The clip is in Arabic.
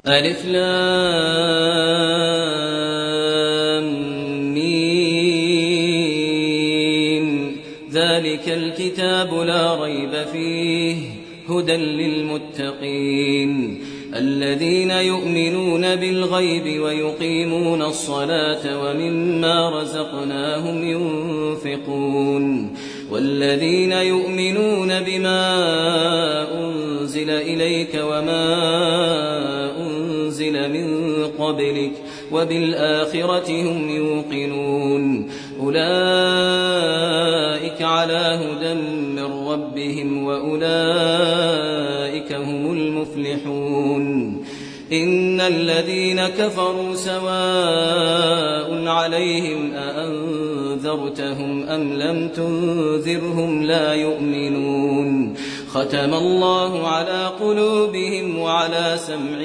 ألف لام ميم ذلك الكتاب لا ريب فيه هدى للمتقين الذين يؤمنون بالغيب ويقيمون الصلاة ومما رزقناهم ينفقون والذين يؤمنون بما أنزل إليك وما أنزل من قبلك وبالآخرة هم يوقنون أولئك على هدى من ربهم وأولئك هم المفلحون إن الذين كفروا سواء عليهم أأنذرتهم أم لم تنذرهم لا يؤمنون ختم الله على قلوبهم وعلى سمعهم